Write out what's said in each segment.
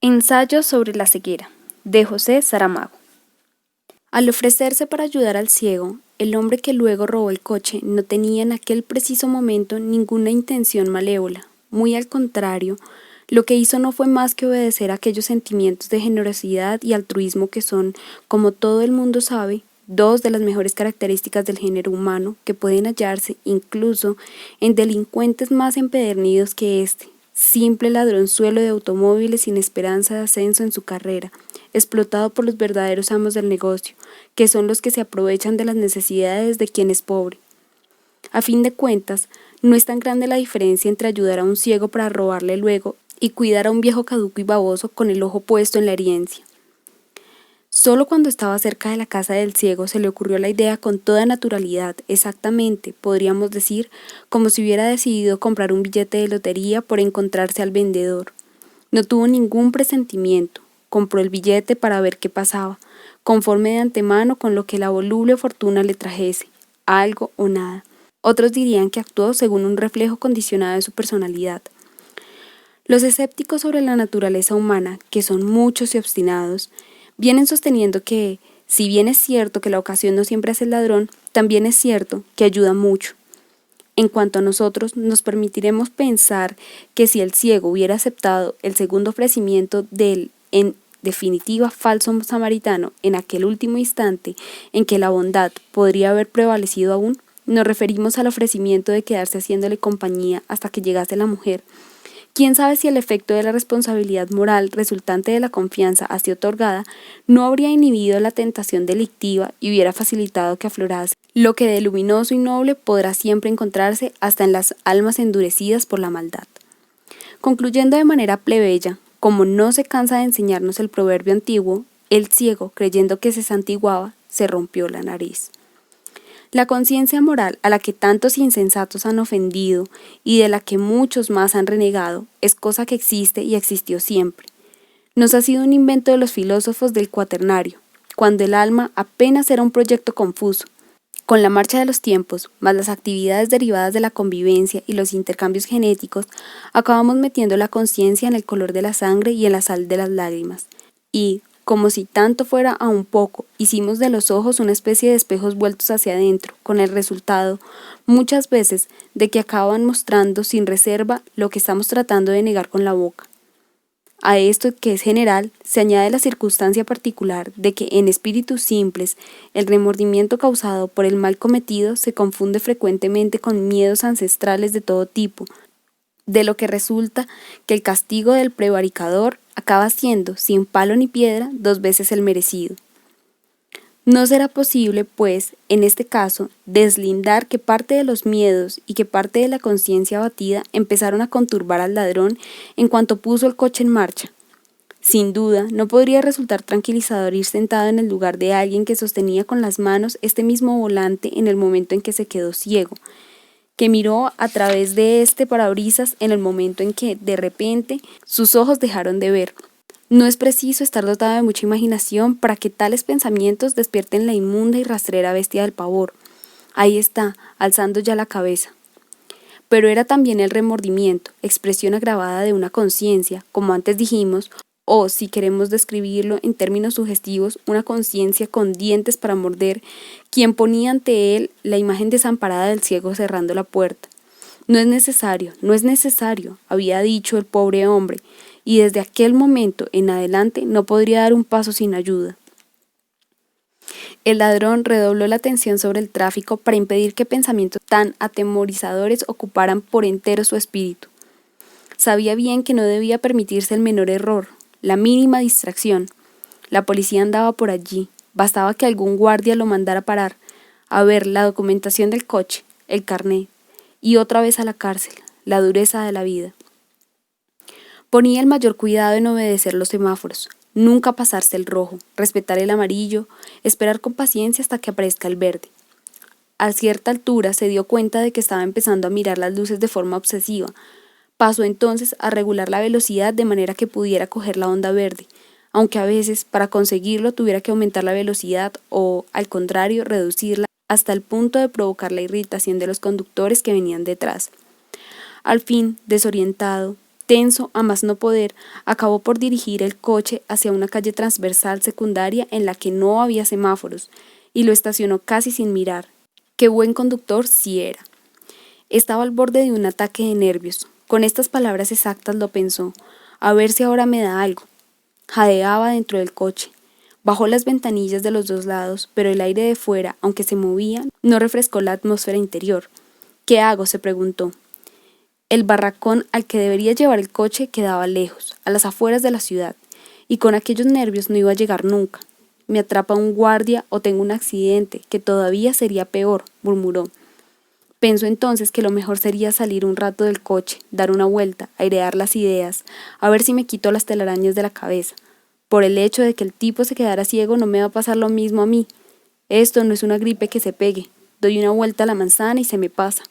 Ensayo sobre la ceguera, de José Saramago. Al ofrecerse para ayudar al ciego, el hombre que luego robó el coche no tenía en aquel preciso momento ninguna intención malévola. Muy al contrario, lo que hizo no fue más que obedecer a aquellos sentimientos de generosidad y altruismo que son, como todo el mundo sabe, dos de las mejores características del género humano que pueden hallarse incluso en delincuentes más empedernidos que este. Simple ladronzuelo de automóviles sin esperanza de ascenso en su carrera, explotado por los verdaderos amos del negocio, que son los que se aprovechan de las necesidades de quien es pobre. A fin de cuentas, no es tan grande la diferencia entre ayudar a un ciego para robarle luego y cuidar a un viejo caduco y baboso con el ojo puesto en la herencia. Solo cuando estaba cerca de la casa del ciego se le ocurrió la idea con toda naturalidad, exactamente, podríamos decir, como si hubiera decidido comprar un billete de lotería por encontrarse al vendedor. No tuvo ningún presentimiento, compró el billete para ver qué pasaba, conforme de antemano con lo que la voluble fortuna le trajese, algo o nada. Otros dirían que actuó según un reflejo condicionado de su personalidad. Los escépticos sobre la naturaleza humana, que son muchos y obstinados, vienen sosteniendo que, si bien es cierto que la ocasión no siempre hace el ladrón, también es cierto que ayuda mucho. En cuanto a nosotros, nos permitiremos pensar que si el ciego hubiera aceptado el segundo ofrecimiento del, en definitiva, falso samaritano en aquel último instante en que la bondad podría haber prevalecido aún, nos referimos al ofrecimiento de quedarse haciéndole compañía hasta que llegase la mujer. ¿Quién sabe si el efecto de la responsabilidad moral resultante de la confianza así otorgada no habría inhibido la tentación delictiva y hubiera facilitado que aflorase lo que de luminoso y noble podrá siempre encontrarse hasta en las almas endurecidas por la maldad? Concluyendo de manera plebeya, como no se cansa de enseñarnos el proverbio antiguo, el ciego, creyendo que se santiguaba, se rompió la nariz. La conciencia moral a la que tantos insensatos han ofendido y de la que muchos más han renegado es cosa que existe y existió siempre. Nos ha sido un invento de los filósofos del Cuaternario, cuando el alma apenas era un proyecto confuso. Con la marcha de los tiempos, más las actividades derivadas de la convivencia y los intercambios genéticos, acabamos metiendo la conciencia en el color de la sangre y en la sal de las lágrimas. Y, como si tanto fuera aún poco, hicimos de los ojos una especie de espejos vueltos hacia adentro, con el resultado, muchas veces, de que acaban mostrando sin reserva lo que estamos tratando de negar con la boca. A esto, que es general, se añade la circunstancia particular de que en espíritus simples el remordimiento causado por el mal cometido se confunde frecuentemente con miedos ancestrales de todo tipo, de lo que resulta que el castigo del prevaricador acaba siendo, sin palo ni piedra, 2 veces el merecido. No será posible, pues, en este caso, deslindar que parte de los miedos y que parte de la conciencia abatida empezaron a conturbar al ladrón en cuanto puso el coche en marcha. Sin duda, no podría resultar tranquilizador ir sentado en el lugar de alguien que sostenía con las manos este mismo volante en el momento en que se quedó ciego, que miró a través de este parabrisas en el momento en que, de repente, sus ojos dejaron de ver. No es preciso estar dotado de mucha imaginación para que tales pensamientos despierten la inmunda y rastrera bestia del pavor. Ahí está, alzando ya la cabeza. Pero era también el remordimiento, expresión agravada de una conciencia, como antes dijimos, o, si queremos describirlo en términos sugestivos, una conciencia con dientes para morder, quien ponía ante él la imagen desamparada del ciego cerrando la puerta. No es necesario, había dicho el pobre hombre, y desde aquel momento en adelante no podría dar un paso sin ayuda. El ladrón redobló la atención sobre el tráfico para impedir que pensamientos tan atemorizadores ocuparan por entero su espíritu. Sabía bien que no debía permitirse el menor error, la mínima distracción. La policía andaba por allí, bastaba que algún guardia lo mandara parar, a ver la documentación del coche, el carnet, y otra vez a la cárcel, la dureza de la vida. Ponía el mayor cuidado en obedecer los semáforos, nunca pasarse el rojo, respetar el amarillo, esperar con paciencia hasta que aparezca el verde. A cierta altura se dio cuenta de que estaba empezando a mirar las luces de forma obsesiva. Pasó entonces a regular la velocidad de manera que pudiera coger la onda verde, aunque a veces para conseguirlo tuviera que aumentar la velocidad o, al contrario, reducirla hasta el punto de provocar la irritación de los conductores que venían detrás. Al fin, desorientado, tenso a más no poder, acabó por dirigir el coche hacia una calle transversal secundaria en la que no había semáforos, y lo estacionó casi sin mirar. Qué buen conductor sí era. Estaba al borde de un ataque de nervios. Con estas palabras exactas lo pensó. A ver si ahora me da algo. Jadeaba dentro del coche. Bajó las ventanillas de los dos lados, pero el aire de fuera, aunque se movía, no refrescó la atmósfera interior. ¿Qué hago?, se preguntó. El barracón al que debería llevar el coche quedaba lejos, a las afueras de la ciudad, y con aquellos nervios no iba a llegar nunca. Me atrapa un guardia o tengo un accidente, que todavía sería peor, murmuró. Pensó entonces que lo mejor sería salir un rato del coche, dar una vuelta, airear las ideas, a ver si me quito las telarañas de la cabeza. Por el hecho de que el tipo se quedara ciego no me va a pasar lo mismo a mí. Esto no es una gripe que se pegue. Doy una vuelta a la manzana y se me pasa.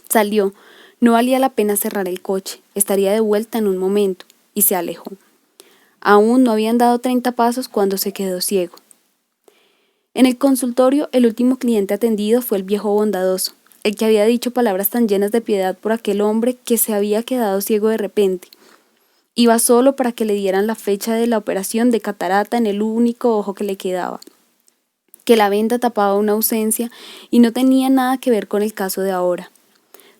Salió. No valía la pena cerrar el coche. Estaría de vuelta en un momento. Y se alejó. Aún no habían dado 30 pasos cuando se quedó ciego. En el consultorio, el último cliente atendido fue el viejo bondadoso, el que había dicho palabras tan llenas de piedad por aquel hombre que se había quedado ciego de repente. Iba solo para que le dieran la fecha de la operación de catarata en el único ojo que le quedaba, que la venda tapaba una ausencia y no tenía nada que ver con el caso de ahora.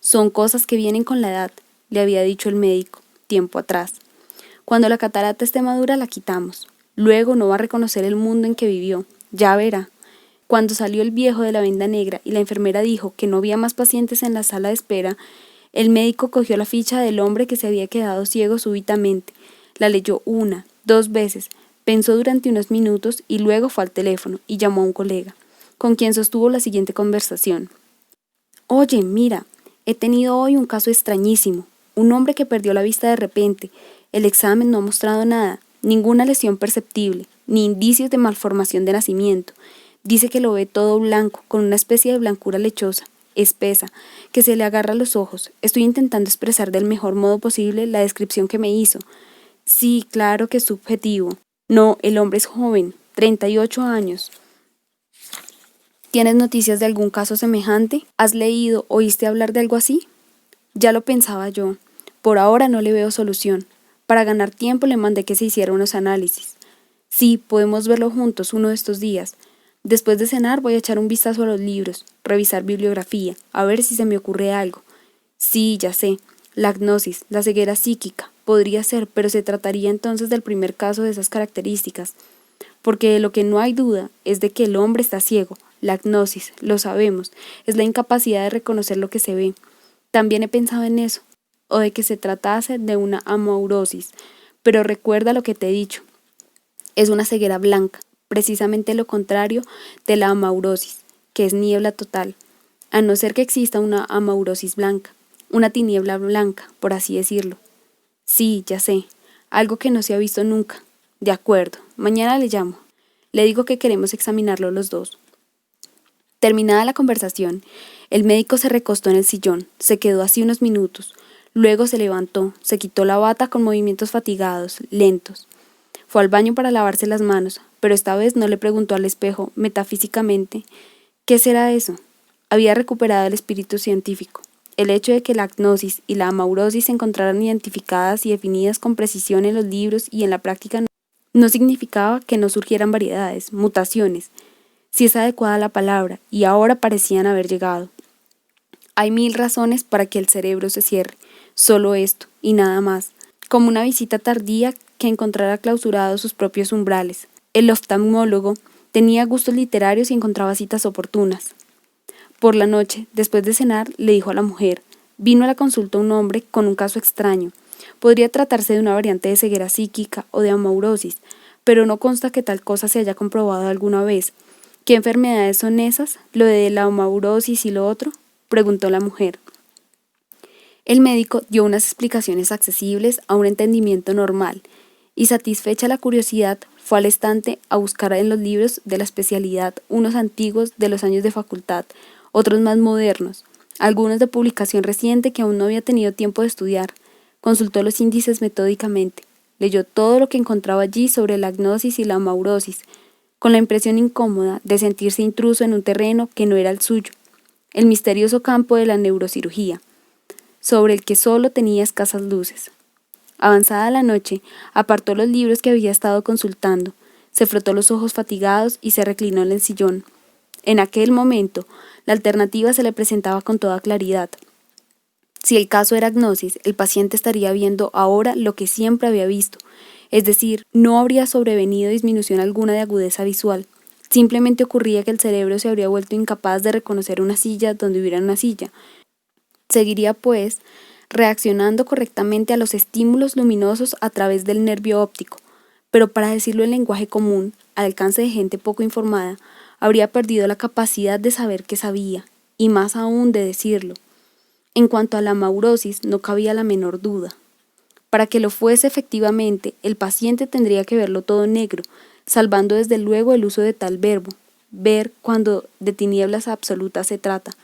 Son cosas que vienen con la edad, le había dicho el médico, tiempo atrás. Cuando la catarata esté madura la quitamos. Luego no va a reconocer el mundo en que vivió. Ya verá. Cuando salió el viejo de la venda negra y la enfermera dijo que no había más pacientes en la sala de espera, el médico cogió la ficha del hombre que se había quedado ciego súbitamente. La leyó 1, 2 veces, pensó durante unos minutos y luego fue al teléfono y llamó a un colega, con quien sostuvo la siguiente conversación. Oye, mira, he tenido hoy un caso extrañísimo. Un hombre que perdió la vista de repente. El examen no ha mostrado nada, ninguna lesión perceptible, ni indicios de malformación de nacimiento. Dice que lo ve todo blanco, con una especie de blancura lechosa, espesa, que se le agarra a los ojos. Estoy intentando expresar del mejor modo posible la descripción que me hizo. Sí, claro que es subjetivo. No, el hombre es joven, 38 años. ¿Tienes noticias de algún caso semejante? ¿Has leído, oíste hablar de algo así? Ya lo pensaba yo. Por ahora no le veo solución. Para ganar tiempo le mandé que se hiciera unos análisis. Sí, podemos verlo juntos uno de estos días. Después de cenar voy a echar un vistazo a los libros, revisar bibliografía, a ver si se me ocurre algo. Sí, ya sé. La agnosis, la ceguera psíquica. Podría ser, pero se trataría entonces del primer caso de esas características. Porque de lo que no hay duda es de que el hombre está ciego. La agnosis, lo sabemos, es la incapacidad de reconocer lo que se ve. También he pensado en eso, o de que se tratase de una amaurosis, pero recuerda lo que te he dicho. Es una ceguera blanca, precisamente lo contrario de la amaurosis, que es niebla total, a no ser que exista una amaurosis blanca, una tiniebla blanca, por así decirlo. Sí, ya sé, algo que no se ha visto nunca. De acuerdo, mañana le llamo. Le digo que queremos examinarlo los dos. Terminada la conversación, el médico se recostó en el sillón, se quedó así unos minutos, luego se levantó, se quitó la bata con movimientos fatigados, lentos. Fue al baño para lavarse las manos, pero esta vez no le preguntó al espejo, metafísicamente, ¿qué será eso? Había recuperado el espíritu científico. El hecho de que la agnosis y la amaurosis se encontraran identificadas y definidas con precisión en los libros y en la práctica no significaba que no surgieran variedades, mutaciones, si es adecuada la palabra, y ahora parecían haber llegado. Hay 1000 razones para que el cerebro se cierre, solo esto, y nada más, como una visita tardía que encontrara clausurados sus propios umbrales. El oftalmólogo tenía gustos literarios y encontraba citas oportunas. Por la noche, después de cenar, le dijo a la mujer, vino a la consulta un hombre con un caso extraño. Podría tratarse de una variante de ceguera psíquica o de amaurosis, pero no consta que tal cosa se haya comprobado alguna vez. ¿Qué enfermedades son esas? ¿Lo de la amaurosis y lo otro? Preguntó la mujer. El médico dio unas explicaciones accesibles a un entendimiento normal, y satisfecha la curiosidad, fue al estante a buscar en los libros de la especialidad unos antiguos de los años de facultad, otros más modernos, algunos de publicación reciente que aún no había tenido tiempo de estudiar. Consultó los índices metódicamente, leyó todo lo que encontraba allí sobre la agnosis y la amaurosis. con la impresión incómoda de sentirse intruso en un terreno que no era el suyo, el misterioso campo de la neurocirugía, sobre el que solo tenía escasas luces. Avanzada la noche, apartó los libros que había estado consultando, se frotó los ojos fatigados y se reclinó en el sillón. En aquel momento, la alternativa se le presentaba con toda claridad. Si el caso era agnosis, el paciente estaría viendo ahora lo que siempre había visto, es decir, no habría sobrevenido disminución alguna de agudeza visual. Simplemente ocurría que el cerebro se habría vuelto incapaz de reconocer una silla donde hubiera una silla. Seguiría, pues, reaccionando correctamente a los estímulos luminosos a través del nervio óptico, pero para decirlo en lenguaje común, al alcance de gente poco informada, habría perdido la capacidad de saber que sabía, y más aún de decirlo. En cuanto a la amaurosis, no cabía la menor duda. Para que lo fuese efectivamente, el paciente tendría que verlo todo negro, salvando desde luego el uso de tal verbo, ver cuando de tinieblas absolutas se trata.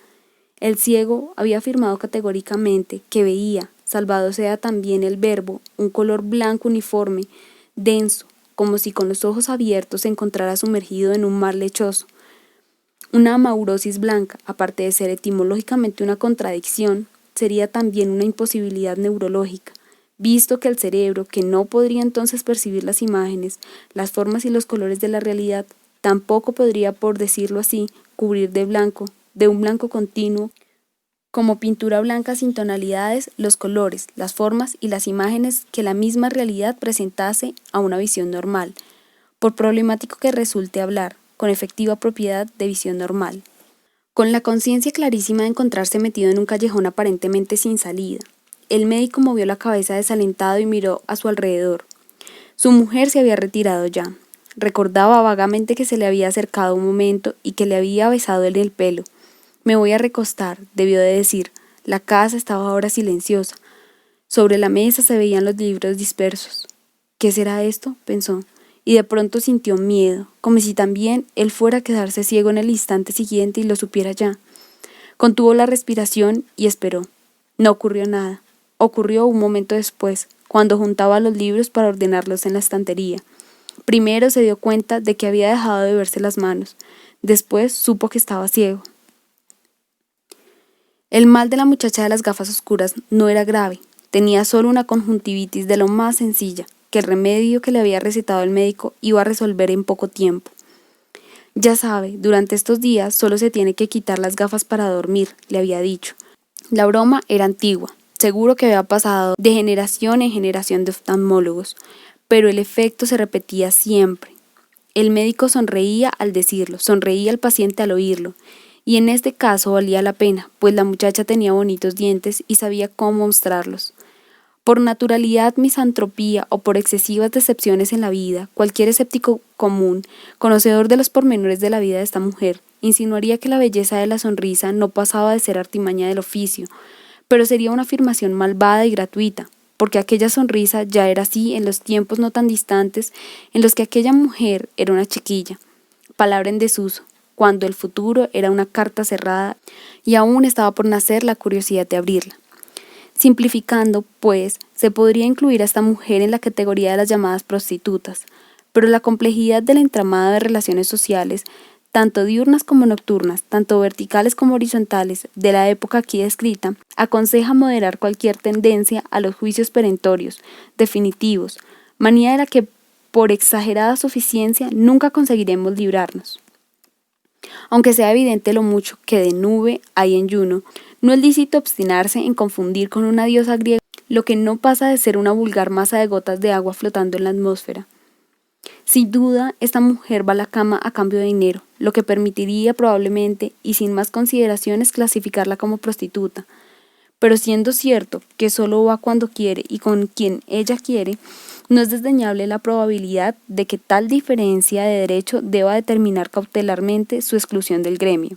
El ciego había afirmado categóricamente que veía, salvado sea también el verbo, un color blanco uniforme, denso, como si con los ojos abiertos se encontrara sumergido en un mar lechoso. Una amaurosis blanca, aparte de ser etimológicamente una contradicción, sería también una imposibilidad neurológica, visto que el cerebro, que no podría entonces percibir las imágenes, las formas y los colores de la realidad, tampoco podría, por decirlo así, cubrir de un blanco continuo, como pintura blanca sin tonalidades, los colores, las formas y las imágenes que la misma realidad presentase a una visión normal, por problemático que resulte hablar, con efectiva propiedad de visión normal. Con la conciencia clarísima de encontrarse metido en un callejón aparentemente sin salida, el médico movió la cabeza desalentado y miró a su alrededor. Su mujer se había retirado ya. Recordaba vagamente que se le había acercado un momento y que le había besado en el pelo. Me voy a recostar, debió de decir. La casa estaba ahora silenciosa. Sobre la mesa se veían los libros dispersos. ¿Qué será esto?, pensó, y de pronto sintió miedo, como si también él fuera a quedarse ciego en el instante siguiente y lo supiera ya. Contuvo la respiración y esperó. No ocurrió nada. Ocurrió un momento después, cuando juntaba los libros para ordenarlos en la estantería. Primero se dio cuenta de que había dejado de verse las manos. Después supo que estaba ciego. El mal de la muchacha de las gafas oscuras no era grave. Tenía solo una conjuntivitis de lo más sencilla, que el remedio que le había recetado el médico iba a resolver en poco tiempo. Ya sabe, durante estos días solo se tiene que quitar las gafas para dormir, le había dicho. La broma era antigua, seguro que había pasado de generación en generación de oftalmólogos, pero el efecto se repetía siempre. El médico sonreía al decirlo, sonreía al paciente al oírlo, y en este caso valía la pena, pues la muchacha tenía bonitos dientes y sabía cómo mostrarlos. Por naturalidad, misantropía o por excesivas decepciones en la vida, cualquier escéptico común, conocedor de los pormenores de la vida de esta mujer, insinuaría que la belleza de la sonrisa no pasaba de ser artimaña del oficio, pero sería una afirmación malvada y gratuita, porque aquella sonrisa ya era así en los tiempos no tan distantes en los que aquella mujer era una chiquilla, palabra en desuso, cuando el futuro era una carta cerrada y aún estaba por nacer la curiosidad de abrirla. Simplificando, pues, se podría incluir a esta mujer en la categoría de las llamadas prostitutas, pero la complejidad del entramado de relaciones sociales, tanto diurnas como nocturnas, tanto verticales como horizontales, de la época aquí descrita, aconseja moderar cualquier tendencia a los juicios perentorios, definitivos, manía de la que, por exagerada suficiencia, nunca conseguiremos librarnos. Aunque sea evidente lo mucho que de nube hay en Juno, no es lícito obstinarse en confundir con una diosa griega lo que no pasa de ser una vulgar masa de gotas de agua flotando en la atmósfera. Sin duda, esta mujer va a la cama a cambio de dinero, lo que permitiría probablemente, y sin más consideraciones, clasificarla como prostituta. Pero siendo cierto que solo va cuando quiere y con quien ella quiere, no es desdeñable la probabilidad de que tal diferencia de derecho deba determinar cautelarmente su exclusión del gremio,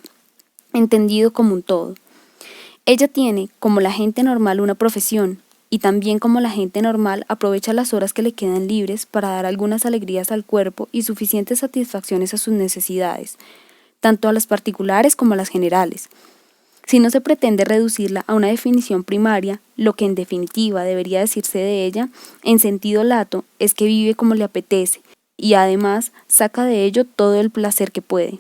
entendido como un todo. Ella tiene, como la gente normal, una profesión, y también como la gente normal aprovecha las horas que le quedan libres para dar algunas alegrías al cuerpo y suficientes satisfacciones a sus necesidades, tanto a las particulares como a las generales. Si no se pretende reducirla a una definición primaria, lo que en definitiva debería decirse de ella, en sentido lato, es que vive como le apetece, y además saca de ello todo el placer que puede.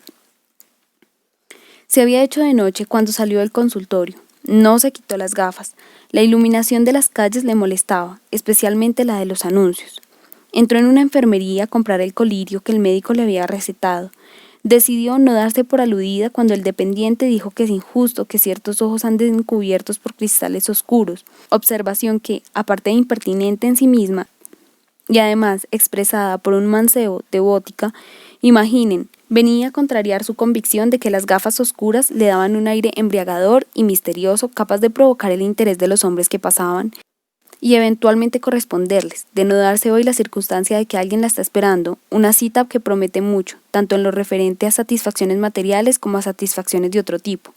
Se había hecho de noche cuando salió del consultorio. No se quitó las gafas. La iluminación de las calles le molestaba, especialmente la de los anuncios. Entró en una enfermería a comprar el colirio que el médico le había recetado. Decidió no darse por aludida cuando el dependiente dijo que es injusto que ciertos ojos anden cubiertos por cristales oscuros, observación que, aparte de impertinente en sí misma, y además expresada por un mancebo de Bótica, imaginen, venía a contrariar su convicción de que las gafas oscuras le daban un aire embriagador y misterioso capaz de provocar el interés de los hombres que pasaban y eventualmente corresponderles, de no darse hoy la circunstancia de que alguien la está esperando, una cita que promete mucho, tanto en lo referente a satisfacciones materiales como a satisfacciones de otro tipo.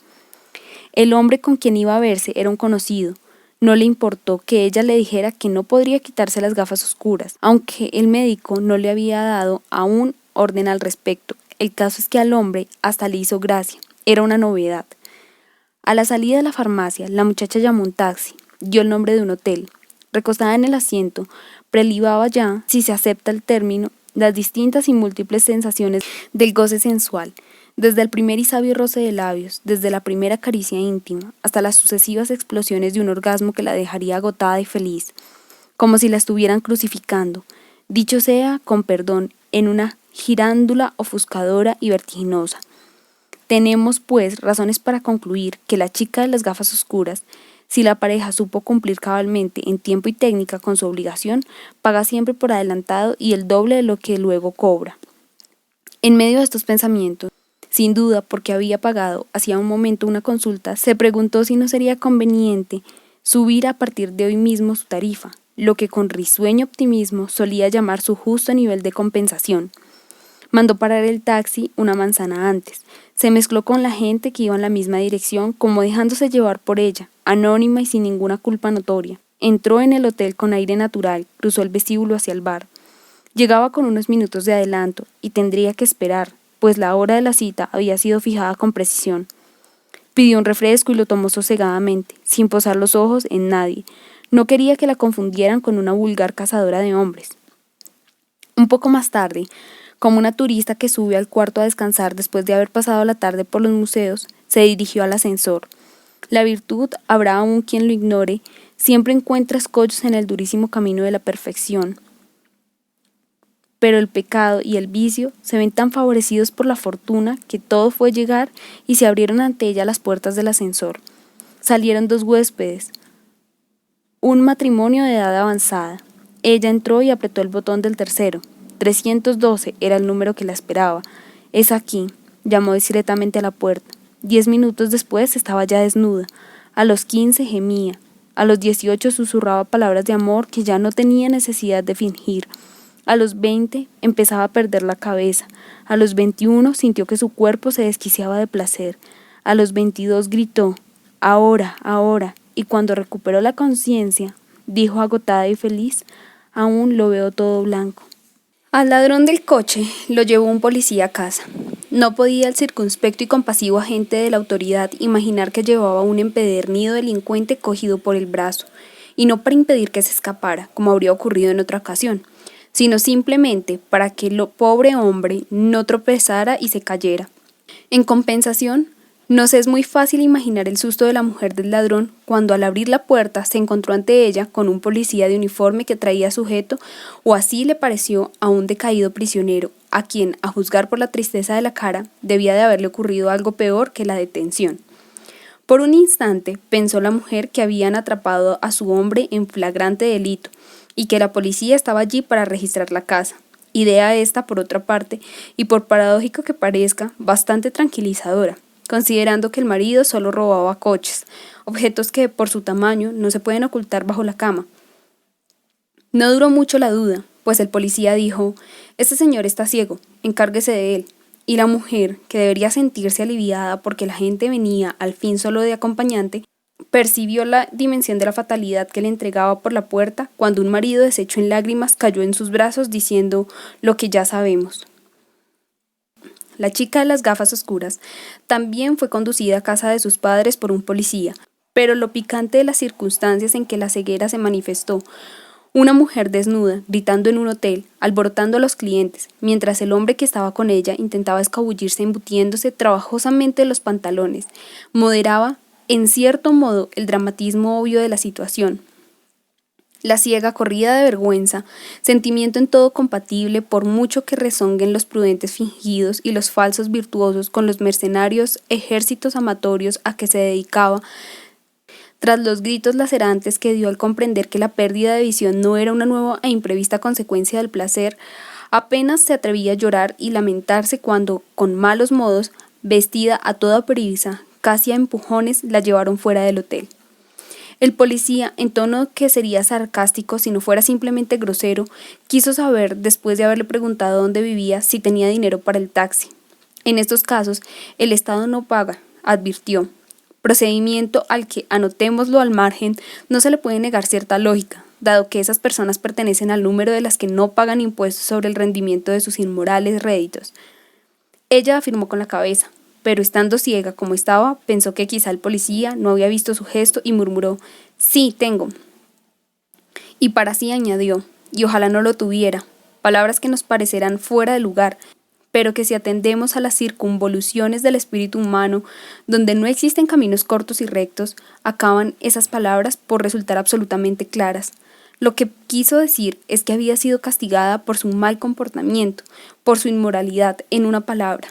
El hombre con quien iba a verse era un conocido. No le importó que ella le dijera que no podría quitarse las gafas oscuras, aunque el médico no le había dado aún orden al respecto. El caso es que al hombre hasta le hizo gracia. Era una novedad. A la salida de la farmacia, la muchacha llamó un taxi, dio el nombre de un hotel. Recostada en el asiento, prelibaba ya, si se acepta el término, las distintas y múltiples sensaciones del goce sensual, desde el primer y sabio roce de labios, desde la primera caricia íntima, hasta las sucesivas explosiones de un orgasmo que la dejaría agotada y feliz, como si la estuvieran crucificando, dicho sea, con perdón, en una girándula ofuscadora y vertiginosa. Tenemos, pues, razones para concluir que la chica de las gafas oscuras, si la pareja supo cumplir cabalmente en tiempo y técnica con su obligación, paga siempre por adelantado y el doble de lo que luego cobra. En medio de estos pensamientos, sin duda porque había pagado hacía un momento una consulta, se preguntó si no sería conveniente subir a partir de hoy mismo su tarifa, lo que con risueño optimismo solía llamar su justo nivel de compensación. Mandó parar el taxi una manzana antes. Se mezcló con la gente que iba en la misma dirección, como dejándose llevar por ella, anónima y sin ninguna culpa notoria. Entró en el hotel con aire natural, cruzó el vestíbulo hacia el bar. Llegaba con unos minutos de adelanto y tendría que esperar, pues la hora de la cita había sido fijada con precisión. Pidió un refresco y lo tomó sosegadamente, sin posar los ojos en nadie. No quería que la confundieran con una vulgar cazadora de hombres. Un poco más tarde, como una turista que sube al cuarto a descansar después de haber pasado la tarde por los museos, se dirigió al ascensor. La virtud, habrá aún quien lo ignore, siempre encuentra escollos en el durísimo camino de la perfección. Pero el pecado y el vicio se ven tan favorecidos por la fortuna que todo fue llegar y se abrieron ante ella las puertas del ascensor. Salieron dos huéspedes, un matrimonio de edad avanzada. Ella entró y apretó el botón del tercero. 312 era el número que la esperaba. «Es aquí», llamó discretamente a la puerta. 10 minutos después estaba ya desnuda. A los 15 gemía. A los 18 susurraba palabras de amor que ya no tenía necesidad de fingir. A los 20 empezaba a perder la cabeza. A los 21 sintió que su cuerpo se desquiciaba de placer. A los 22 gritó: «Ahora, ahora», y cuando recuperó la conciencia, dijo agotada y feliz: «Aún lo veo todo blanco». Al ladrón del coche lo llevó un policía a casa. No podía el circunspecto y compasivo agente de la autoridad imaginar que llevaba a un empedernido delincuente cogido por el brazo, y no para impedir que se escapara, como habría ocurrido en otra ocasión, sino simplemente para que el pobre hombre no tropezara y se cayera. En compensación, nos es muy fácil imaginar el susto de la mujer del ladrón cuando al abrir la puerta se encontró ante ella con un policía de uniforme que traía sujeto, o así le pareció, a un decaído prisionero, a quien, a juzgar por la tristeza de la cara, debía de haberle ocurrido algo peor que la detención. Por un instante pensó la mujer que habían atrapado a su hombre en flagrante delito y que la policía estaba allí para registrar la casa. Idea esta, por otra parte, y por paradójico que parezca, bastante tranquilizadora, considerando que el marido solo robaba coches, objetos que, por su tamaño, no se pueden ocultar bajo la cama. No duró mucho la duda, pues el policía dijo: «Este señor está ciego, encárguese de él». Y la mujer, que debería sentirse aliviada porque la gente venía al fin solo de acompañante, percibió la dimensión de la fatalidad que le entregaba por la puerta cuando un marido deshecho en lágrimas cayó en sus brazos diciendo lo que ya sabemos. La chica de las gafas oscuras también fue conducida a casa de sus padres por un policía, pero lo picante de las circunstancias en que la ceguera se manifestó, Una mujer desnuda, gritando en un hotel, alborotando a los clientes, mientras el hombre que estaba con ella intentaba escabullirse embutiéndose trabajosamente los pantalones, moderaba, en cierto modo, el dramatismo obvio de la situación. La ciega corrida de vergüenza, sentimiento en todo compatible por mucho que rezonguen los prudentes fingidos y los falsos virtuosos con los mercenarios ejércitos amatorios a que se dedicaba, tras los gritos lacerantes que dio al comprender que la pérdida de visión no era una nueva e imprevista consecuencia del placer, apenas se atrevía a llorar y lamentarse cuando, con malos modos, vestida a toda prisa, casi a empujones, la llevaron fuera del hotel. El policía, en tono que sería sarcástico si no fuera simplemente grosero, quiso saber, después de haberle preguntado dónde vivía, si tenía dinero para el taxi. En estos casos, el Estado no paga, advirtió, procedimiento al que, anotémoslo al margen, no se le puede negar cierta lógica, dado que esas personas pertenecen al número de las que no pagan impuestos sobre el rendimiento de sus inmorales réditos. Ella afirmó con la cabeza, pero estando ciega como estaba, pensó que quizá el policía no había visto su gesto y murmuró: «Sí, tengo». Y para sí añadió: «Y ojalá no lo tuviera», palabras que nos parecerán fuera de lugar, pero que si atendemos a las circunvoluciones del espíritu humano, donde no existen caminos cortos y rectos, acaban esas palabras por resultar absolutamente claras. Lo que quiso decir es que había sido castigada por su mal comportamiento, por su inmoralidad, en una palabra.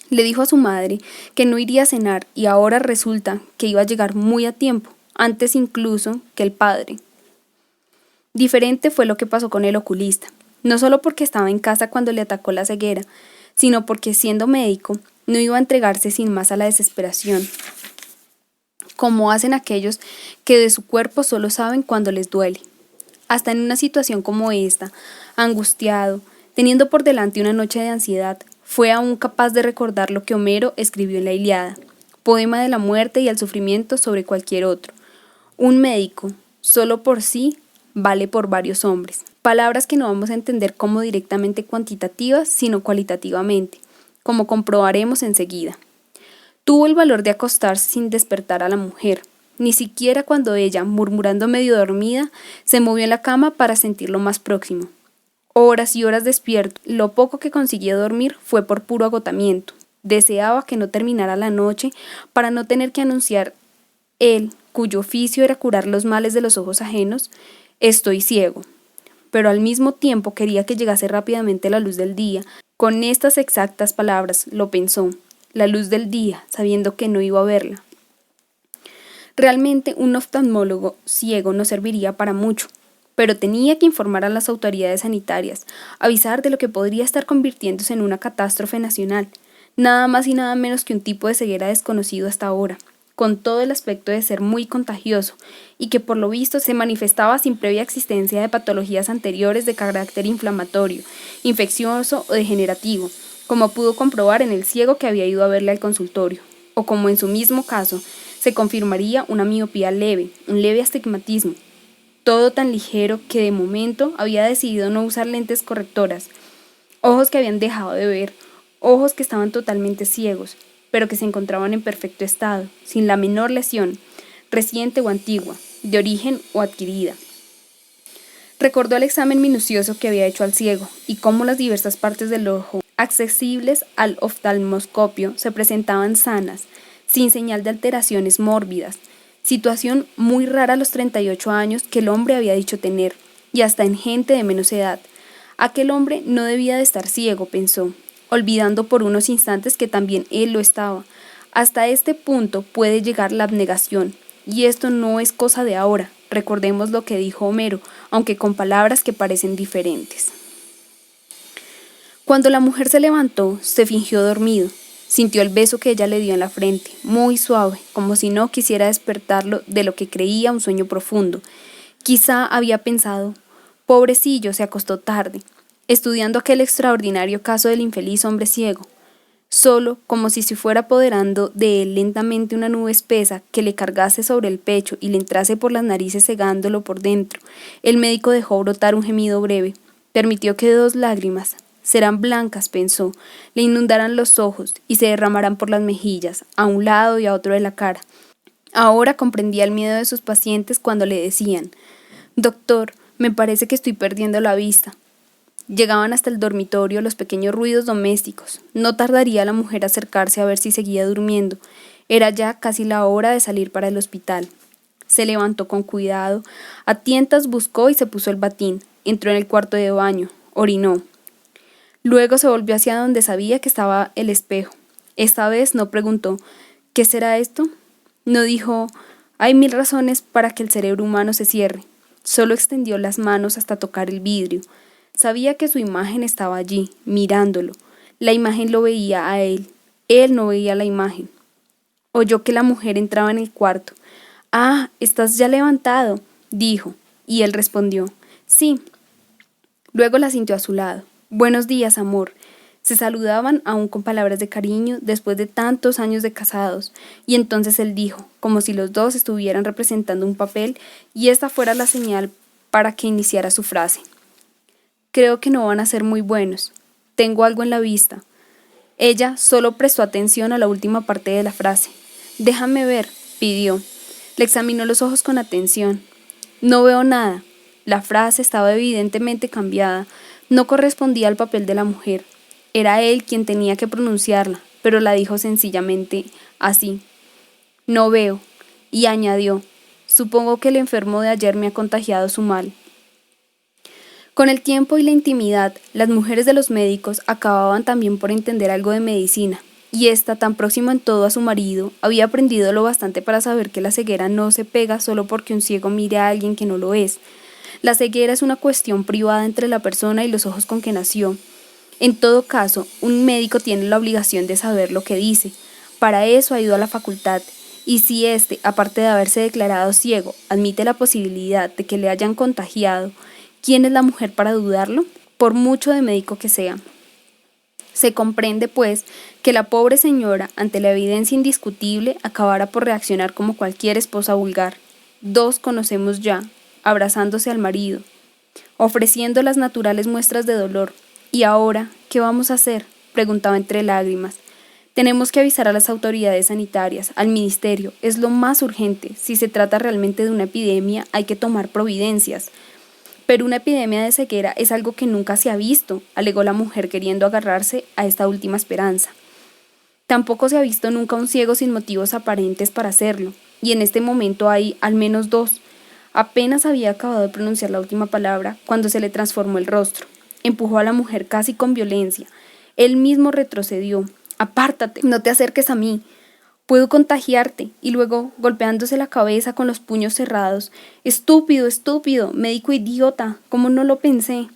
Le dijo a su madre que no iría a cenar y ahora resulta que iba a llegar muy a tiempo, antes incluso que el padre. Diferente fue lo que pasó con el oculista, no solo porque estaba en casa cuando le atacó la ceguera, sino porque, siendo médico, no iba a entregarse sin más a la desesperación, como hacen aquellos que de su cuerpo solo saben cuando les duele. Hasta en una situación como esta, angustiado, teniendo por delante una noche de ansiedad, fue aún capaz de recordar lo que Homero escribió en la Ilíada, poema de la muerte y el sufrimiento sobre cualquier otro. Un médico, solo por sí, vale por varios hombres. Palabras que no vamos a entender como directamente cuantitativas, sino cualitativamente, como comprobaremos enseguida. Tuvo el valor de acostarse sin despertar a la mujer, ni siquiera cuando ella, murmurando medio dormida, se movió en la cama para sentirlo más próximo. Horas y horas despierto, lo poco que consiguió dormir fue por puro agotamiento. Deseaba que no terminara la noche para no tener que anunciar él, cuyo oficio era curar los males de los ojos ajenos: «Estoy ciego». Pero al mismo tiempo quería que llegase rápidamente la luz del día. Con estas exactas palabras lo pensó, la luz del día, sabiendo que no iba a verla. Realmente un oftalmólogo ciego no serviría para mucho, pero tenía que informar a las autoridades sanitarias, avisar de lo que podría estar convirtiéndose en una catástrofe nacional, nada más y nada menos que un tipo de ceguera desconocido hasta ahora, con todo el aspecto de ser muy contagioso, y que por lo visto se manifestaba sin previa existencia de patologías anteriores de carácter inflamatorio, infeccioso o degenerativo, como pudo comprobar en el ciego que había ido a verle al consultorio, o como en su mismo caso se confirmaría una miopía leve, un leve astigmatismo, todo tan ligero que de momento había decidido no usar lentes correctoras, ojos que habían dejado de ver, ojos que estaban totalmente ciegos, pero que se encontraban en perfecto estado, sin la menor lesión, reciente o antigua, de origen o adquirida. Recordó el examen minucioso que había hecho al ciego y cómo las diversas partes del ojo accesibles al oftalmoscopio se presentaban sanas, sin señal de alteraciones mórbidas, situación muy rara a los 38 años que el hombre había dicho tener, y hasta en gente de menos edad. Aquel hombre no debía de estar ciego, pensó, olvidando por unos instantes que también él lo estaba. Hasta este punto puede llegar la abnegación, y esto no es cosa de ahora. Recordemos lo que dijo Homero, aunque con palabras que parecen diferentes. Cuando la mujer se levantó, se fingió dormido. Sintió el beso que ella le dio en la frente, muy suave, como si no quisiera despertarlo de lo que creía un sueño profundo. Quizá había pensado: pobrecillo, se acostó tarde, estudiando aquel extraordinario caso del infeliz hombre ciego. Solo, como si se fuera apoderando de él lentamente una nube espesa que le cargase sobre el pecho y le entrase por las narices cegándolo por dentro, el médico dejó brotar un gemido breve. Permitió que 2 lágrimas, serán blancas, pensó, le inundaran los ojos y se derramarán por las mejillas, a un lado y a otro de la cara. Ahora comprendía el miedo de sus pacientes cuando le decían: Doctor, me parece que estoy perdiendo la vista. Llegaban hasta el dormitorio los pequeños ruidos domésticos. No tardaría la mujer acercarse a ver si seguía durmiendo. Era ya casi la hora de salir para el hospital. Se levantó con cuidado, a tientas buscó y se puso el batín. Entró en el cuarto de baño, orinó. Luego se volvió hacia donde sabía que estaba el espejo. Esta vez no preguntó, ¿qué será esto? No dijo, hay 1000 razones para que el cerebro humano se cierre. Solo extendió las manos hasta tocar el vidrio. Sabía que su imagen estaba allí, mirándolo. La imagen lo veía a él. Él no veía la imagen. Oyó que la mujer entraba en el cuarto. «Ah, estás ya levantado», dijo, y él respondió, «Sí». Luego la sintió a su lado. «Buenos días, amor». Se saludaban aún con palabras de cariño después de tantos años de casados, y entonces él dijo, como si los dos estuvieran representando un papel y esta fuera la señal para que iniciara su frase. «Creo que no van a ser muy buenos. Tengo algo en la vista». Ella solo prestó atención a la última parte de la frase. «Déjame ver», pidió. Le examinó los ojos con atención. «No veo nada». La frase estaba evidentemente cambiada. No correspondía al papel de la mujer. Era él quien tenía que pronunciarla, pero la dijo sencillamente así. «No veo». Y añadió, «Supongo que el enfermo de ayer me ha contagiado su mal». Con el tiempo y la intimidad, las mujeres de los médicos acababan también por entender algo de medicina, y ésta, tan próxima en todo a su marido, había aprendido lo bastante para saber que la ceguera no se pega solo porque un ciego mire a alguien que no lo es. La ceguera es una cuestión privada entre la persona y los ojos con que nació. En todo caso, un médico tiene la obligación de saber lo que dice. Para eso ha ido a la facultad, y si éste, aparte de haberse declarado ciego, admite la posibilidad de que le hayan contagiado, ¿quién es la mujer para dudarlo? Por mucho de médico que sea. Se comprende, pues, que la pobre señora, ante la evidencia indiscutible, acabara por reaccionar como cualquier esposa vulgar. Dos conocemos ya, abrazándose al marido, ofreciendo las naturales muestras de dolor. ¿Y ahora qué vamos a hacer?, preguntaba entre lágrimas. Tenemos que avisar a las autoridades sanitarias, al ministerio, es lo más urgente. Si se trata realmente de una epidemia, hay que tomar providencias. Pero una epidemia de ceguera es algo que nunca se ha visto, alegó la mujer queriendo agarrarse a esta última esperanza. Tampoco se ha visto nunca un ciego sin motivos aparentes para hacerlo, y en este momento hay al menos 2. Apenas había acabado de pronunciar la última palabra cuando se le transformó el rostro. Empujó a la mujer casi con violencia. Él mismo retrocedió. «Apártate, no te acerques a mí. Puedo contagiarte», y luego, golpeándose la cabeza con los puños cerrados, «Estúpido, estúpido, médico idiota, ¿cómo no lo pensé?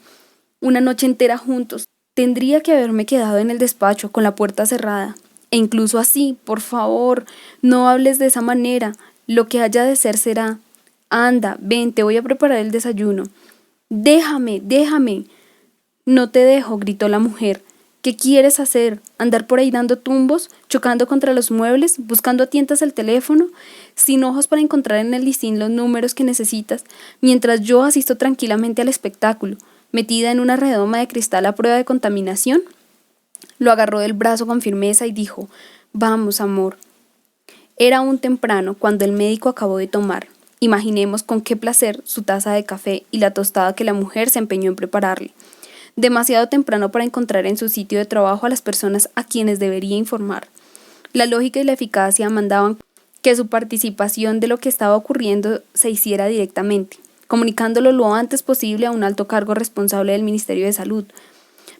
Una noche entera juntos. Tendría que haberme quedado en el despacho con la puerta cerrada. E incluso así, por favor, no hables de esa manera. Lo que haya de ser será. Anda, ven, te voy a preparar el desayuno». «Déjame, déjame». «No te dejo», gritó la mujer. «¿Qué quieres hacer? ¿Andar por ahí dando tumbos, chocando contra los muebles, buscando a tientas el teléfono, sin ojos para encontrar en el listín los números que necesitas, mientras yo asisto tranquilamente al espectáculo, metida en una redoma de cristal a prueba de contaminación?» Lo agarró del brazo con firmeza y dijo, «Vamos, amor». Era aún temprano cuando el médico acabó de tomar, imaginemos con qué placer, su taza de café y la tostada que la mujer se empeñó en prepararle. Demasiado temprano para encontrar en su sitio de trabajo a las personas a quienes debería informar. La lógica y la eficacia mandaban que su participación de lo que estaba ocurriendo se hiciera directamente, comunicándolo lo antes posible a un alto cargo responsable del Ministerio de Salud.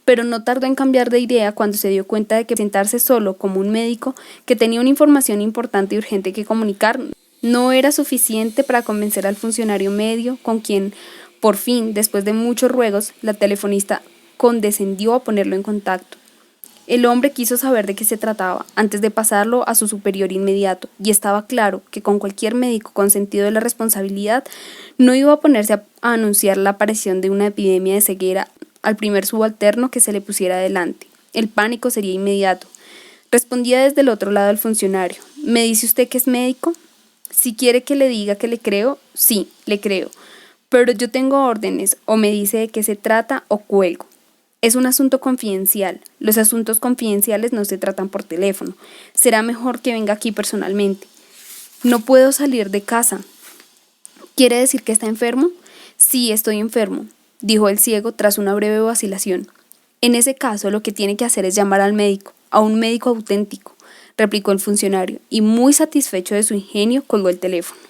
Pero no tardó en cambiar de idea cuando se dio cuenta de que presentarse solo como un médico que tenía una información importante y urgente que comunicar no era suficiente para convencer al funcionario medio con quien, por fin, después de muchos ruegos, la telefonista condescendió a ponerlo en contacto. El hombre quiso saber de qué se trataba antes de pasarlo a su superior inmediato, y estaba claro que con cualquier médico con sentido de la responsabilidad no iba a ponerse a anunciar la aparición de una epidemia de ceguera al primer subalterno que se le pusiera delante. El pánico sería inmediato. Respondía desde el otro lado el funcionario. «¿Me dice usted que es médico? Si quiere que le diga que le creo, sí, le creo. Pero yo tengo órdenes, o me dice de qué se trata o cuelgo. Es un asunto confidencial. Los asuntos confidenciales no se tratan por teléfono. Será mejor que venga aquí personalmente». «No puedo salir de casa». «¿Quiere decir que está enfermo?». Sí, estoy enfermo, dijo el ciego tras una breve vacilación. En ese caso, lo que tiene que hacer es llamar al médico, a un médico auténtico, replicó el funcionario, y muy satisfecho de su ingenio, colgó el teléfono.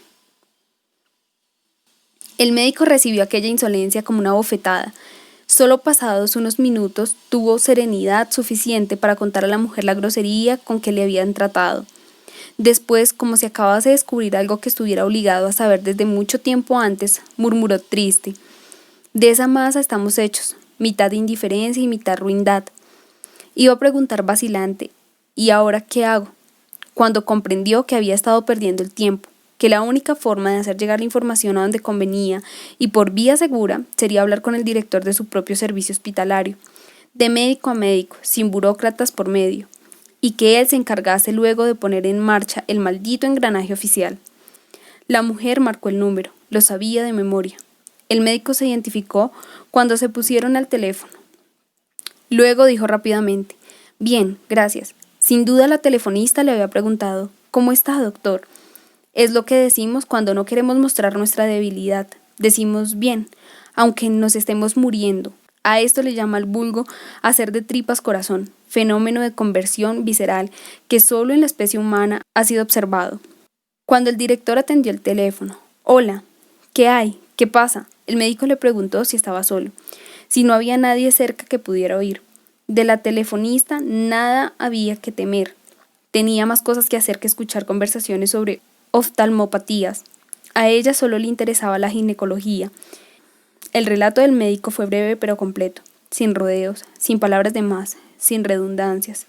El médico recibió aquella insolencia como una bofetada. Solo pasados unos minutos tuvo serenidad suficiente para contar a la mujer la grosería con que le habían tratado. Después, como si acabase de descubrir algo que estuviera obligado a saber desde mucho tiempo antes, murmuró triste: de esa masa estamos hechos, mitad de indiferencia y mitad ruindad. Iba a preguntar vacilante: ¿y ahora qué hago?, cuando comprendió que había estado perdiendo el tiempo, que la única forma de hacer llegar la información a donde convenía y por vía segura sería hablar con el director de su propio servicio hospitalario, de médico a médico, sin burócratas por medio, y que él se encargase luego de poner en marcha el maldito engranaje oficial. La mujer marcó el número, lo sabía de memoria. El médico se identificó cuando se pusieron al teléfono. Luego dijo rápidamente: bien, gracias. Sin duda la telefonista le había preguntado: ¿cómo está, doctor? Es lo que decimos cuando no queremos mostrar nuestra debilidad. Decimos bien, aunque nos estemos muriendo. A esto le llama el vulgo hacer de tripas corazón, fenómeno de conversión visceral que solo en la especie humana ha sido observado. Cuando el director atendió el teléfono: hola, ¿qué hay? ¿Qué pasa? El médico le preguntó si estaba solo, si no había nadie cerca que pudiera oír. De la telefonista nada había que temer. Tenía más cosas que hacer que escuchar conversaciones sobre oftalmopatías. A ella solo le interesaba la ginecología. El relato del médico fue breve pero completo, sin rodeos, sin palabras de más, sin redundancias,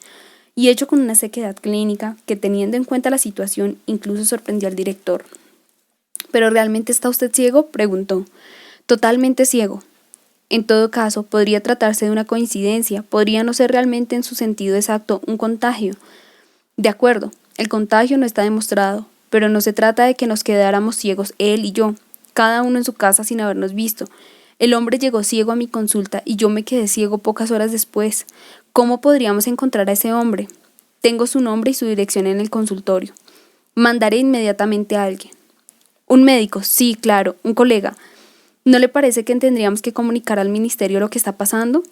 y hecho con una sequedad clínica que, teniendo en cuenta la situación, incluso sorprendió al director. ¿Pero realmente está usted ciego?, preguntó. Totalmente ciego. En todo caso, podría tratarse de una coincidencia, podría no ser realmente en su sentido exacto un contagio. De acuerdo, el contagio no está demostrado, pero no se trata de que nos quedáramos ciegos él y yo, cada uno en su casa sin habernos visto. El hombre llegó ciego a mi consulta y yo me quedé ciego pocas horas después. ¿Cómo podríamos encontrar a ese hombre? Tengo su nombre y su dirección en el consultorio. Mandaré inmediatamente a alguien. Un médico, sí, claro, un colega. ¿No le parece que tendríamos que comunicar al ministerio lo que está pasando?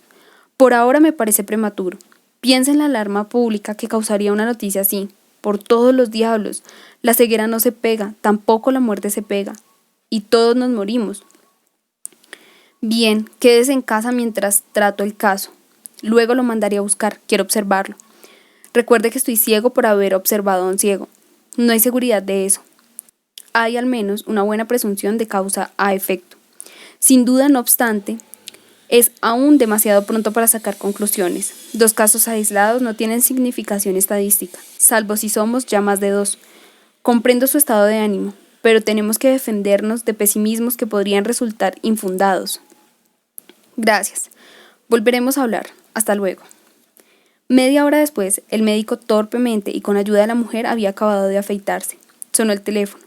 Por ahora me parece prematuro. Piensa en la alarma pública que causaría una noticia así. Por todos los diablos, la ceguera no se pega, tampoco la muerte se pega. Y todos nos morimos. Bien, quédese en casa mientras trato el caso. Luego lo mandaré a buscar, quiero observarlo. Recuerde que estoy ciego por haber observado a un ciego. No hay seguridad de eso. Hay al menos una buena presunción de causa a efecto. Sin duda, no obstante, es aún demasiado pronto para sacar conclusiones. 2 casos aislados no tienen significación estadística, salvo si somos ya más de 2. Comprendo su estado de ánimo, pero tenemos que defendernos de pesimismos que podrían resultar infundados. Gracias. Volveremos a hablar. Hasta luego. Media hora después, el médico torpemente y con ayuda de la mujer había acabado de afeitarse. Sonó el teléfono.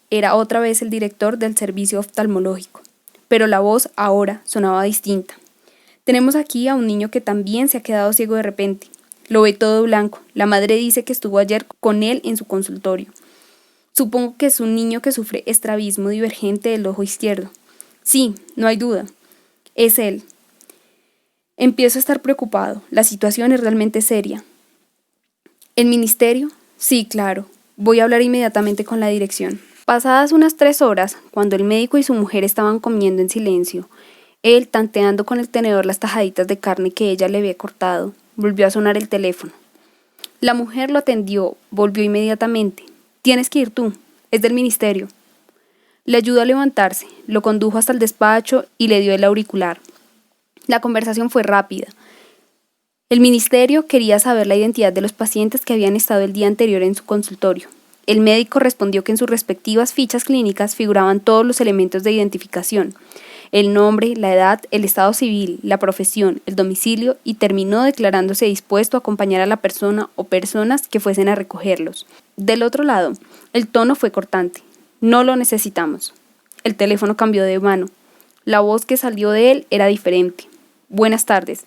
Era otra vez el director del servicio oftalmológico, pero la voz ahora sonaba distinta. Tenemos aquí a un niño que también se ha quedado ciego de repente. Lo ve todo blanco. La madre dice que estuvo ayer con él en su consultorio. Supongo que es un niño que sufre estrabismo divergente del ojo izquierdo. Sí, no hay duda. Es él. Empiezo a estar preocupado. La situación es realmente seria. ¿El ministerio? Sí, claro. Voy a hablar inmediatamente con la dirección. Pasadas unas 3 horas, cuando el médico y su mujer estaban comiendo en silencio, él, tanteando con el tenedor las tajaditas de carne que ella le había cortado, volvió a sonar el teléfono. La mujer lo atendió, volvió inmediatamente. Tienes que ir tú, es del ministerio. Le ayudó a levantarse, lo condujo hasta el despacho y le dio el auricular. La conversación fue rápida. El ministerio quería saber la identidad de los pacientes que habían estado el día anterior en su consultorio. El médico respondió que en sus respectivas fichas clínicas figuraban todos los elementos de identificación: el nombre, la edad, el estado civil, la profesión, el domicilio, y terminó declarándose dispuesto a acompañar a la persona o personas que fuesen a recogerlos. Del otro lado, el tono fue cortante. No lo necesitamos. El teléfono cambió de mano. La voz que salió de él era diferente. Buenas tardes.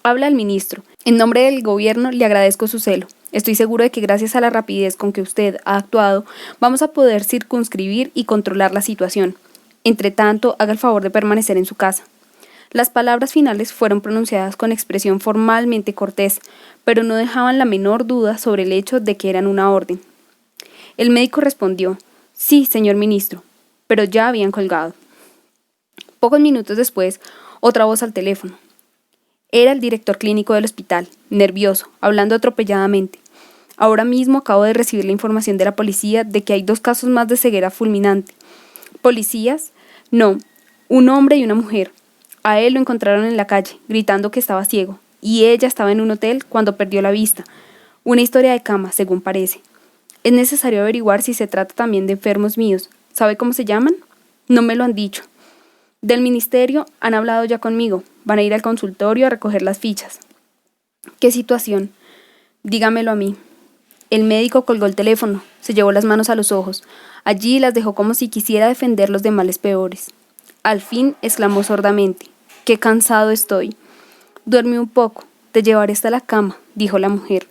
Habla el ministro. En nombre del gobierno le agradezco su celo. Estoy seguro de que gracias a la rapidez con que usted ha actuado, vamos a poder circunscribir y controlar la situación. Entretanto, haga el favor de permanecer en su casa. Las palabras finales fueron pronunciadas con expresión formalmente cortés, pero no dejaban la menor duda sobre el hecho de que eran una orden. El médico respondió: sí, señor ministro, pero ya habían colgado. Pocos minutos después, otra voz al teléfono. Era el director clínico del hospital, nervioso, hablando atropelladamente. Ahora mismo acabo de recibir la información de la policía de que hay 2 casos más de ceguera fulminante. ¿Policías? No, un hombre y una mujer. A él lo encontraron en la calle, gritando que estaba ciego, y ella estaba en un hotel cuando perdió la vista. Una historia de cama, según parece. Es necesario averiguar si se trata también de enfermos míos. ¿Sabe cómo se llaman? No me lo han dicho. Del ministerio han hablado ya conmigo. Van a ir al consultorio a recoger las fichas. ¿Qué situación? Dígamelo a mí. El médico colgó el teléfono, se llevó las manos a los ojos. Allí las dejó como si quisiera defenderlos de males peores. Al fin exclamó sordamente: «¡Qué cansado estoy!». «Duerme un poco, te llevaré hasta la cama», dijo la mujer.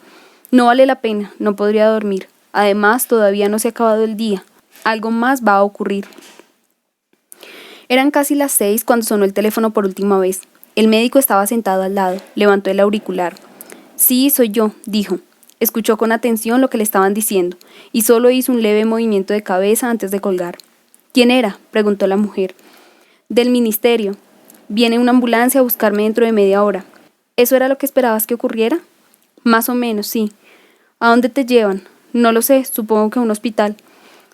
«No vale la pena, no podría dormir. Además, todavía no se ha acabado el día. Algo más va a ocurrir». Eran casi las 6 cuando sonó el teléfono por última vez. El médico estaba sentado al lado, levantó el auricular. «Sí, soy yo», dijo. Escuchó con atención lo que le estaban diciendo, y solo hizo un leve movimiento de cabeza antes de colgar. «¿Quién era?», preguntó la mujer. «Del ministerio. Viene una ambulancia a buscarme dentro de media hora». «¿Eso era lo que esperabas que ocurriera?». «Más o menos, sí». «¿A dónde te llevan?». «No lo sé, supongo que a un hospital».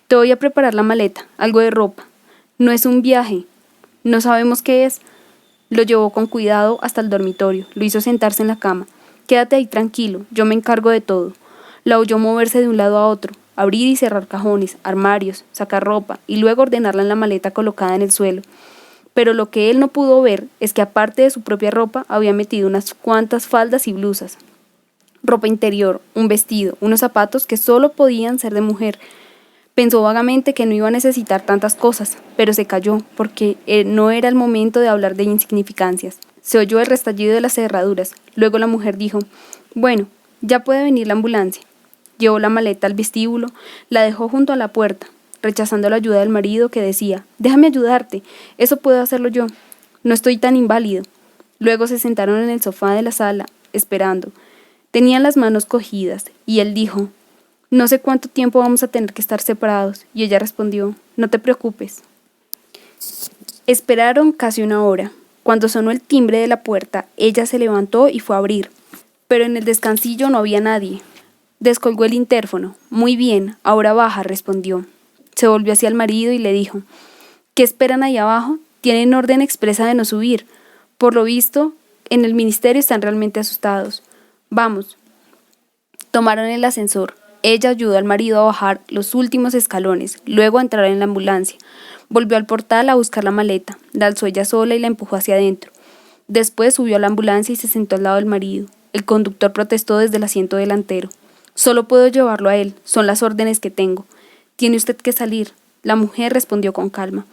«Te voy a preparar la maleta, algo de ropa». «No es un viaje». «No sabemos qué es». Lo llevó con cuidado hasta el dormitorio, lo hizo sentarse en la cama. «Quédate ahí tranquilo, yo me encargo de todo». La oyó moverse de un lado a otro, abrir y cerrar cajones, armarios, sacar ropa y luego ordenarla en la maleta colocada en el suelo. Pero lo que él no pudo ver es que aparte de su propia ropa había metido unas cuantas faldas y blusas. Ropa interior, un vestido, unos zapatos que solo podían ser de mujer. Pensó vagamente que no iba a necesitar tantas cosas, pero se calló porque no era el momento de hablar de insignificancias. Se oyó el restallido de las cerraduras. Luego la mujer dijo: «Bueno, ya puede venir la ambulancia». Llevó la maleta al vestíbulo, la dejó junto a la puerta, rechazando la ayuda del marido que decía: «Déjame ayudarte, eso puedo hacerlo yo. No estoy tan inválido». Luego se sentaron en el sofá de la sala, esperando. Tenían las manos cogidas, y él dijo: «No sé cuánto tiempo vamos a tener que estar separados», y ella respondió: «No te preocupes». Esperaron casi una hora. Cuando sonó el timbre de la puerta, ella se levantó y fue a abrir. Pero en el descansillo no había nadie. Descolgó el interfono. «Muy bien, ahora baja», respondió. Se volvió hacia el marido y le dijo: «¿Qué esperan ahí abajo? Tienen orden expresa de no subir. Por lo visto, en el ministerio están realmente asustados. Vamos». Tomaron el ascensor. Ella ayudó al marido a bajar los últimos escalones, luego a entrar en la ambulancia. Volvió al portal a buscar la maleta, la alzó ella sola y la empujó hacia adentro. Después subió a la ambulancia y se sentó al lado del marido. El conductor protestó desde el asiento delantero: «Solo puedo llevarlo a él, son las órdenes que tengo». «Tiene usted que salir». La mujer respondió con calma: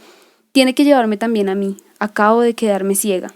«Tiene que llevarme también a mí, acabo de quedarme ciega».